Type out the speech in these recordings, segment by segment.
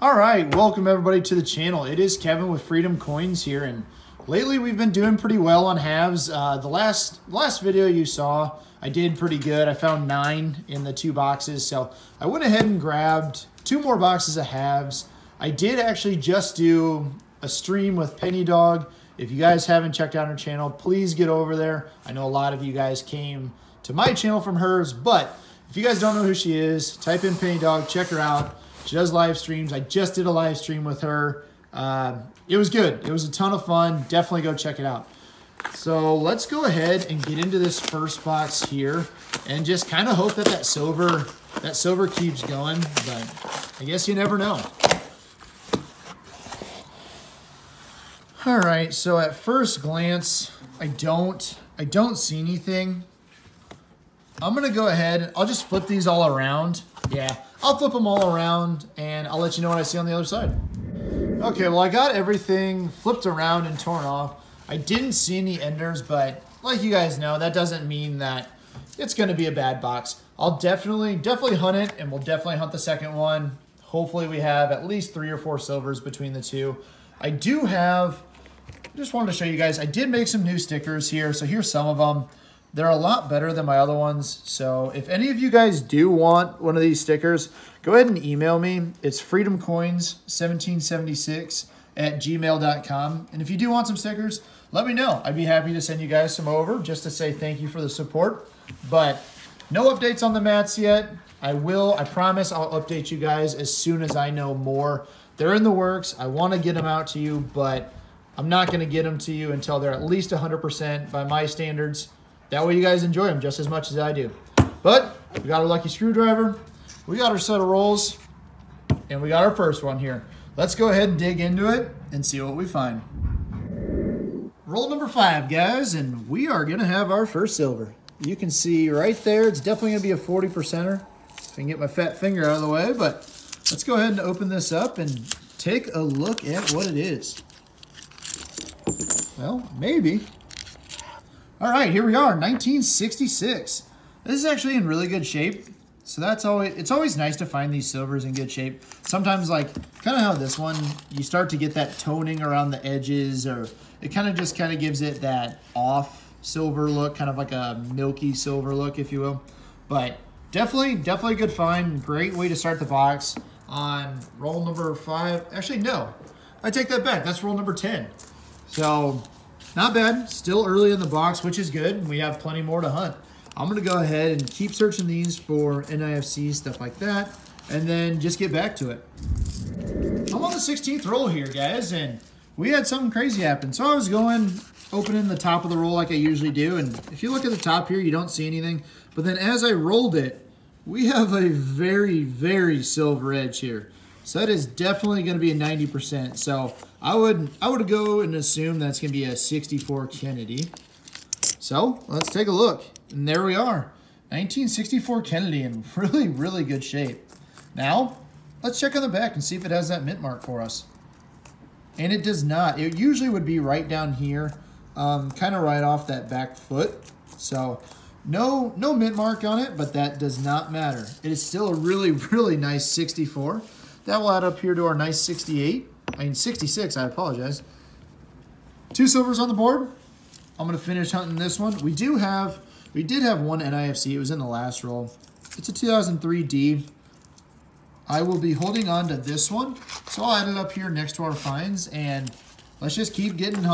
All right, welcome everybody to the channel. It is Kevin with Freedom Coins here, and lately we've been doing pretty well on halves. The last video you saw, I did pretty good. I found 9 in the 2 boxes, so I went ahead and grabbed 2 more boxes of halves. I did actually just do a stream with Penny Dog. If you guys haven't checked out her channel, please get over there. I know a lot of you guys came to my channel from hers, but if you guys don't know who she is, type in Penny Dog, check her out. She does live streams. I just did a live stream with her. It was good. It was a ton of fun. Definitely go check it out. So let's go ahead and get into this first box here and just kind of hope that that silver keeps going, but I guess you never know. All right, so at first glance, I don't see anything. I'm gonna go ahead, I'll just flip these all around. Yeah, I'll flip them all around and I'll let you know what I see on the other side. Okay, well I got everything flipped around and torn off. I didn't see any enders, but like you guys know, that doesn't mean that it's gonna be a bad box. I'll definitely hunt it, and we'll definitely hunt the second one. Hopefully we have at least 3 or 4 silvers between the two. I do have, just wanted to show you guys, I did make some new stickers here, so here's some of them. They're a lot better than my other ones, so if any of you guys do want one of these stickers, go ahead and email me. It's freedomcoins1776@gmail.com, and if you do want some stickers, let me know. I'd be happy to send you guys some over just to say thank you for the support. But no updates on the mats yet. I promise I'll update you guys as soon as I know more. They're in the works. I want to get them out to you, but I'm not going to get them to you until they're at least 100% by my standards. That way you guys enjoy them just as much as I do. But we got our lucky screwdriver, we got our set of rolls, and we got our first one here. Let's go ahead and dig into it and see what we find. Roll number 5, guys, and we are going to have our first silver. You can see right there, it's definitely going to be a 40%er. If I can get my fat finger out of the way, but let's go ahead and open this up and take a look at what it is. Well, maybe. All right, here we are, 1966. This is actually in really good shape. So it's always nice to find these silvers in good shape. Sometimes, like kind of how this one, you start to get that toning around the edges, or it kind of gives it that off silver look, kind of like a milky silver look, if you will. But definitely a good find. Great way to start the box on roll number 5. Actually, no, I take that back. That's roll number 10. So not bad. Still early in the box, which is good. We have plenty more to hunt. I'm going to go ahead and keep searching these for NIFC, stuff like that, and then just get back to it. I'm on the 16th roll here, guys, and we had something crazy happen. So I was opening the top of the roll like I usually do, and if you look at the top here, you don't see anything. But then as I rolled it, we have a very, very silver edge here. So that is definitely going to be a 90%. So I would go and assume that's going to be a 64 Kennedy. So let's take a look. And there we are. 1964 Kennedy in really, really good shape. Now, let's check on the back and see if it has that mint mark for us. And it does not. It usually would be right down here, kind of right off that back foot. So no mint mark on it, but that does not matter. It is still a really, really nice 64. That will add up here to our nice 68. I mean 66, I apologize. 2 silvers on the board. I'm going to finish hunting this one. We did have one NIFC. It was in the last roll. It's a 2003 D. I will be holding on to this one. So I'll add it up here next to our finds, and let's just keep getting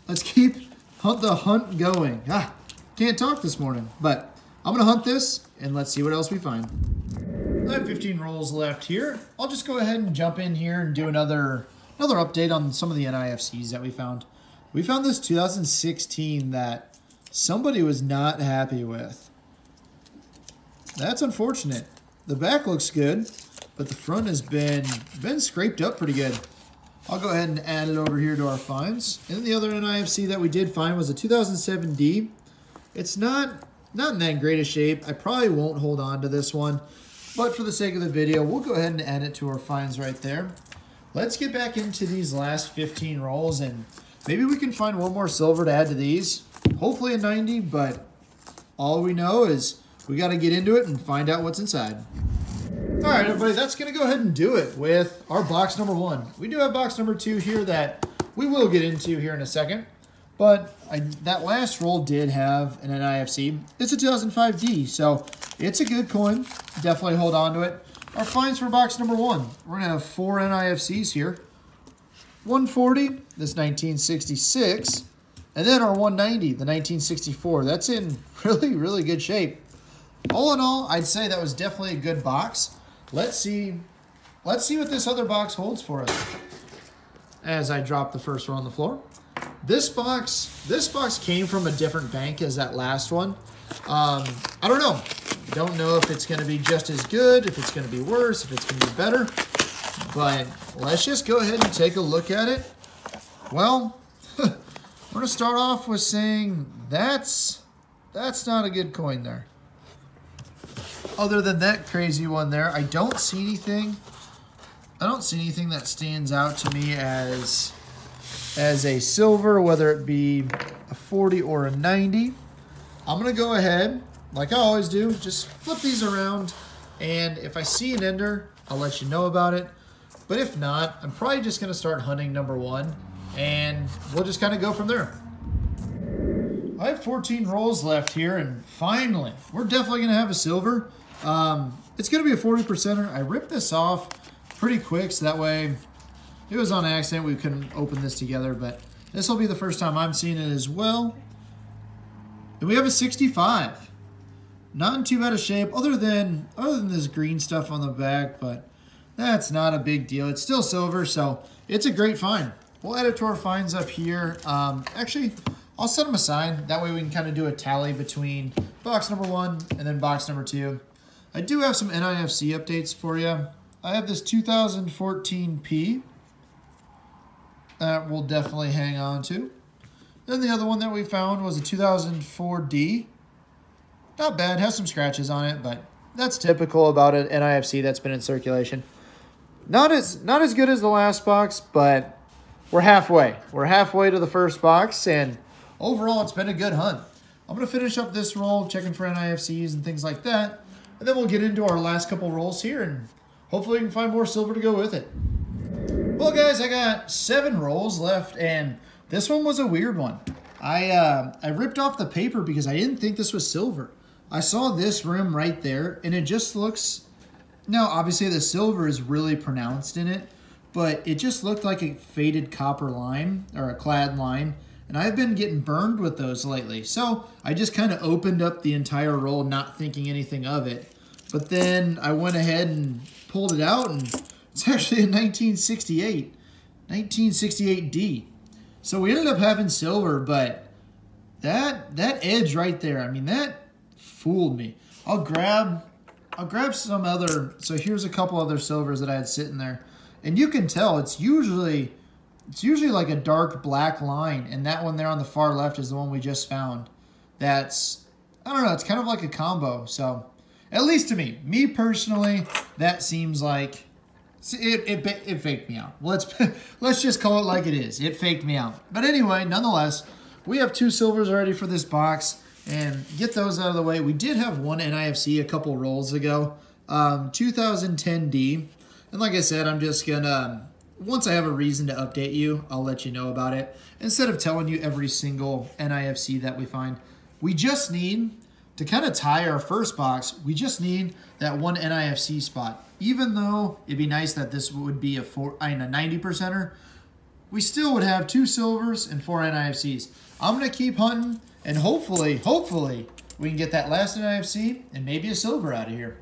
Let's keep the hunt going. Can't talk this morning, but I'm going to hunt this, and let's see what else we find. I have 15 rolls left here. I'll just go ahead and jump in here and do another update on some of the NIFCs that we found. We found this 2016 that somebody was not happy with. That's unfortunate. The back looks good, but the front has been scraped up pretty good. I'll go ahead and add it over here to our finds. And then the other NIFC that we did find was a 2007 D. It's not in that great a shape. I probably won't hold on to this one, but for the sake of the video, we'll go ahead and add it to our finds right there. Let's get back into these last 15 rolls, and maybe we can find one more silver to add to these. Hopefully a 90, but all we know is we got to get into it and find out what's inside. All right, everybody, that's going to go ahead and do it with our box number 1. We do have box number 2 here that we will get into here in a second. But that last roll did have an NIFC. It's a 2005D, so it's a good coin. Definitely hold on to it. Our finds for box number 1. We're going to have 4 NIFCs here. 140, this 1966. And then our 190, the 1964. That's in really, really good shape. All in all, I'd say that was definitely a good box. Let's see what this other box holds for us. As I drop the first one on the floor. This box came from a different bank as that last one. I don't know. Don't know if it's going to be just as good, if it's going to be worse, if it's going to be better. But let's just go ahead and take a look at it. Well, we're going to start off with saying that's not a good coin there. Other than that crazy one there, I don't see anything. I don't see anything that stands out to me as a silver, whether it be a 40 or a 90. I'm going to go ahead, like I always do, just flip these around. And if I see an ender, I'll let you know about it. But if not, I'm probably just going to start hunting number 1. And we'll just kind of go from there. I have 14 rolls left here. And finally, we're definitely going to have a silver. It's going to be a 40%er. I ripped this off pretty quick, so that way it was on accident. We couldn't open this together, but this will be the first time I'm seeing it as well. And we have a 65. Not in too bad a shape, other than this green stuff on the back, but that's not a big deal. It's still silver, so it's a great find. We'll add it to our finds up here. Actually, I'll set them aside. That way we can kind of do a tally between box number 1 and then box number 2. I do have some NIFC updates for you. I have this 2014 P that we'll definitely hang on to. Then the other one that we found was a 2004 D. Not bad, has some scratches on it, but that's typical about an NIFC that's been in circulation. Not as good as the last box, but we're halfway. We're halfway to the first box, and overall it's been a good hunt. I'm going to finish up this roll, checking for NIFCs and things like that, and then we'll get into our last couple rolls here, and hopefully we can find more silver to go with it. Well, guys, I got 7 rolls left, and this one was a weird one. I ripped off the paper because I didn't think this was silver. I saw this rim right there, and it just looks... Now, obviously, the silver is really pronounced in it, but it just looked like a faded copper line, or a clad line, and I've been getting burned with those lately. So I just kind of opened up the entire roll, not thinking anything of it. But then I went ahead and pulled it out, and it's actually a 1968D. So we ended up having silver, but that edge right there, I mean, that fooled me. I'll grab some other, so here's a couple other silvers that I had sitting there. And you can tell it's usually like a dark black line, and that one there on the far left is the one we just found. That's, I don't know, it's kind of like a combo. So at least to me personally, that seems like it faked me out. Let's just call it like it is. It faked me out. But anyway, nonetheless, we have 2 silvers already for this box, and get those out of the way. We did have one NIFC a couple rolls ago, 2010D, and like I said, I'm just gonna, once I have a reason to update you, I'll let you know about it. Instead of telling you every single NIFC that we find, we just need to kind of tie our first box. We just need that one NIFC spot. Even though it'd be nice that this would be a 90%er, we still would have 2 silvers and 4 NIFCs. I'm gonna keep hunting, and hopefully, we can get that last NIFC and maybe a silver out of here.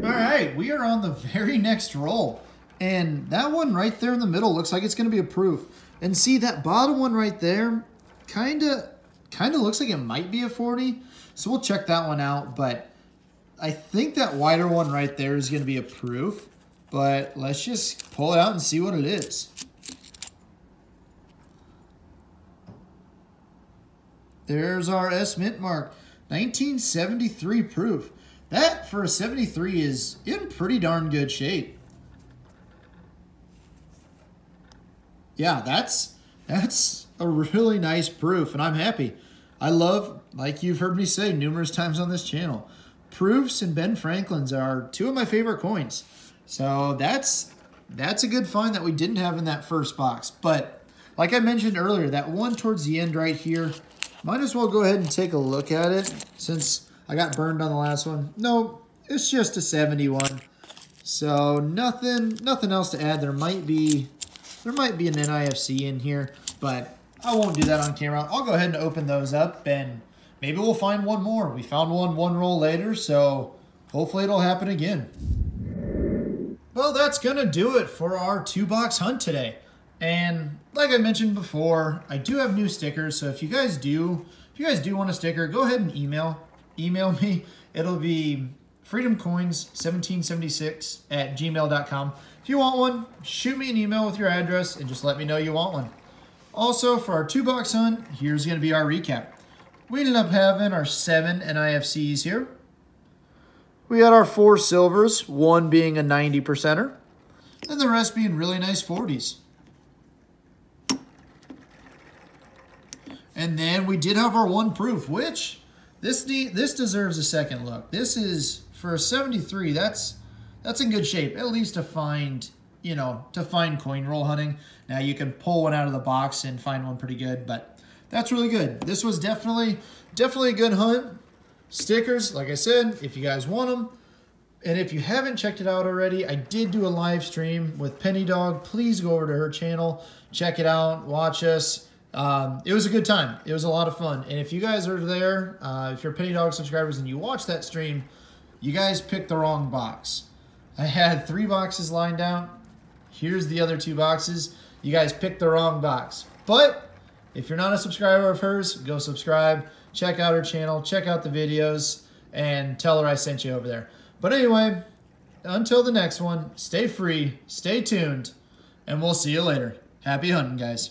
All right, we are on the very next roll. And that one right there in the middle looks like it's gonna be a proof. And see, that bottom one right there, kinda looks like it might be a 40. So we'll check that one out, but I think that wider one right there is gonna be a proof. But let's just pull it out and see what it is. There's our S mint mark, 1973 proof. That for a 73 is in pretty darn good shape. Yeah, that's a really nice proof, and I'm happy. I love, like you've heard me say numerous times on this channel, Proofs and Ben Franklin's are two of my favorite coins. So that's a good find that we didn't have in that first box. But like I mentioned earlier, that one towards the end right here, might as well go ahead and take a look at it since I got burned on the last one. No, it's just a 71. So nothing else to add. There might be an NIFC in here, but I won't do that on camera. I'll go ahead and open those up, and maybe we'll find one more. We found one roll later, so hopefully it'll happen again. Well, that's gonna do it for our 2-box hunt today. And like I mentioned before, I do have new stickers, so if you guys do want a sticker, go ahead and email me. It'll be freedomcoins1776@gmail.com. If you want one, shoot me an email with your address and just let me know you want one. Also, for our 2-box hunt, here's going to be our recap. We ended up having our 7 NIFCs here. We had our 4 silvers, 1 being a 90%er, and the rest being really nice 40s. And then we did have our 1 proof, which this deserves a second look. This is, for a 73, that's in good shape, at least to find, coin roll hunting. Now you can pull one out of the box and find one pretty good, but that's really good. This was definitely a good hunt. Stickers, like I said, if you guys want them, and if you haven't checked it out already, I did do a live stream with Penny Dog. Please go over to her channel, check it out, watch us. It was a good time. It was a lot of fun. And if you guys are there, if you're Penny Dog subscribers and you watch that stream, you guys picked the wrong box. I had 3 boxes lined out. Here's the other 2 boxes. You guys picked the wrong box. But if you're not a subscriber of hers, go subscribe. Check out her channel. Check out the videos. And tell her I sent you over there. But anyway, until the next one, stay free, stay tuned, and we'll see you later. Happy hunting, guys.